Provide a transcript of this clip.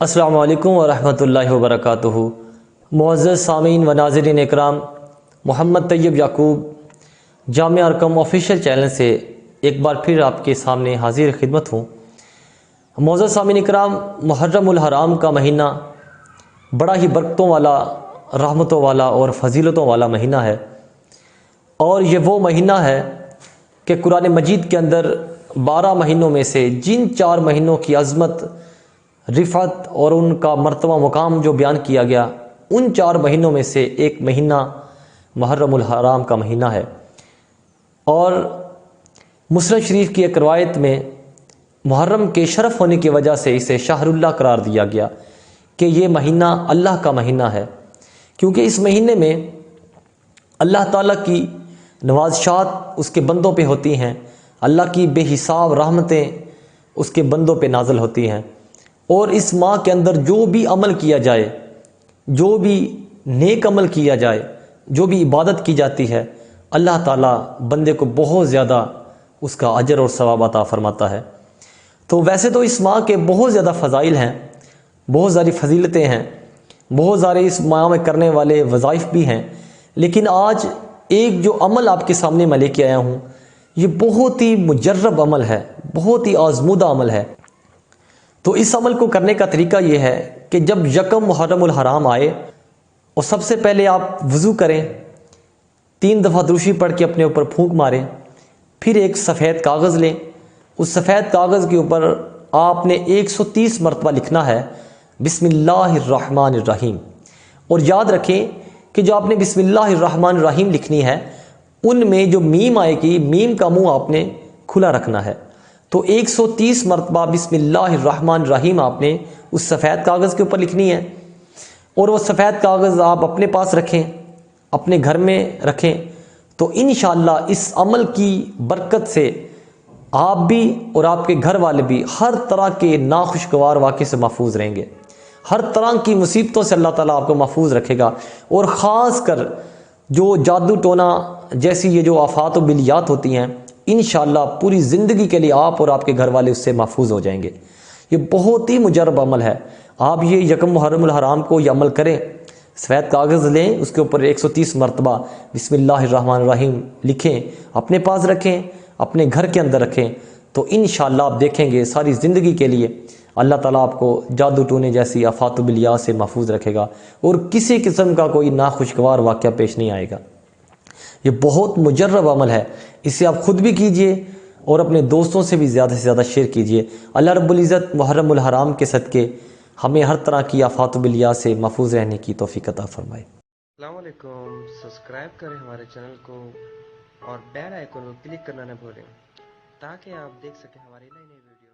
السلام علیکم ورحمۃ اللہ وبرکاتہ۔ معزز سامعین و ناظرین اکرام، محمد طیب یعقوب جامعہ ارقم آفیشیل چینل سے ایک بار پھر آپ کے سامنے حاضر خدمت ہوں۔ معزز سامعین اکرام، محرم الحرام کا مہینہ بڑا ہی برکتوں والا، رحمتوں والا اور فضیلتوں والا مہینہ ہے، اور یہ وہ مہینہ ہے کہ قرآن مجید کے اندر 12 مہینوں میں سے جن 4 مہینوں کی عظمت، رفعت اور ان کا مرتبہ مقام جو بیان کیا گیا، ان 4 مہینوں میں سے ایک مہینہ محرم الحرام کا مہینہ ہے۔ اور مسلم شریف کی ایک روایت میں محرم کے شرف ہونے کی وجہ سے اسے شہر اللہ قرار دیا گیا کہ یہ مہینہ اللہ کا مہینہ ہے، کیونکہ اس مہینے میں اللہ تعالیٰ کی نوازشات اس کے بندوں پہ ہوتی ہیں، اللہ کی بے حساب رحمتیں اس کے بندوں پہ نازل ہوتی ہیں، اور اس ماہ کے اندر جو بھی عمل کیا جائے، جو بھی نیک عمل کیا جائے، جو بھی عبادت کی جاتی ہے، اللہ تعالیٰ بندے کو بہت زیادہ اس کا اجر اور ثواب عطا فرماتا ہے۔ تو ویسے تو اس ماہ کے بہت زیادہ فضائل ہیں، بہت ساری فضیلتیں ہیں، بہت سارے اس ماہ میں کرنے والے وظائف بھی ہیں، لیکن آج ایک جو عمل آپ کے سامنے میں لے کے آیا ہوں، یہ بہت ہی مجرب عمل ہے، بہت ہی آزمودہ عمل ہے۔ تو اس عمل کو کرنے کا طریقہ یہ ہے کہ جب یکم محرم الحرام آئے اور سب سے پہلے آپ وضو کریں، 3 دفعہ دروشی پڑھ کے اپنے اوپر پھونک ماریں، پھر ایک سفید کاغذ لیں، اس سفید کاغذ کے اوپر آپ نے 130 مرتبہ لکھنا ہے بسم اللہ الرحمن الرحیم، اور یاد رکھیں کہ جو آپ نے بسم اللہ الرحمن الرحیم لکھنی ہے، ان میں جو میم آئے گی، میم کا منہ آپ نے کھلا رکھنا ہے۔ تو 130 مرتبہ بسم اللہ الرحمن الرحیم آپ نے اس سفید کاغذ کے اوپر لکھنی ہے، اور وہ سفید کاغذ آپ اپنے پاس رکھیں، اپنے گھر میں رکھیں، تو انشاءاللہ اس عمل کی برکت سے آپ بھی اور آپ کے گھر والے بھی ہر طرح کے ناخوشگوار واقعے سے محفوظ رہیں گے، ہر طرح کی مصیبتوں سے اللہ تعالیٰ آپ کو محفوظ رکھے گا، اور خاص کر جو جادو ٹونا جیسی یہ جو آفات و بلیات ہوتی ہیں، انشاءاللہ پوری زندگی کے لیے آپ اور آپ کے گھر والے اس سے محفوظ ہو جائیں گے۔ یہ بہت ہی مجرب عمل ہے، آپ یہ یکم محرم الحرام کو یہ عمل کریں، سفید کاغذ لیں، اس کے اوپر 130 مرتبہ بسم اللہ الرحمن الرحیم لکھیں، اپنے پاس رکھیں، اپنے گھر کے اندر رکھیں، تو انشاءاللہ آپ دیکھیں گے ساری زندگی کے لیے اللہ تعالیٰ آپ کو جادو ٹونے جیسی آفات و بلیات سے محفوظ رکھے گا، اور کسی قسم کا کوئی ناخوشگوار واقعہ پیش نہیں آئے گا۔ یہ بہت مجرب عمل ہے، اسے آپ خود بھی کیجئے اور اپنے دوستوں سے بھی زیادہ سے زیادہ شیئر کیجئے۔ اللہ رب العزت محرم الحرام کے صدقے ہمیں ہر طرح کی آفات و بلیات سے محفوظ رہنے کی توفیق عطا فرمائے۔ السلام علیکم، سبسکرائب کریں ہمارے چینل کو اور بیل آئیکن کو کلک کرنا نہ بھولیں تاکہ آپ دیکھ سکیں ہماری نئی نئی ویڈیو۔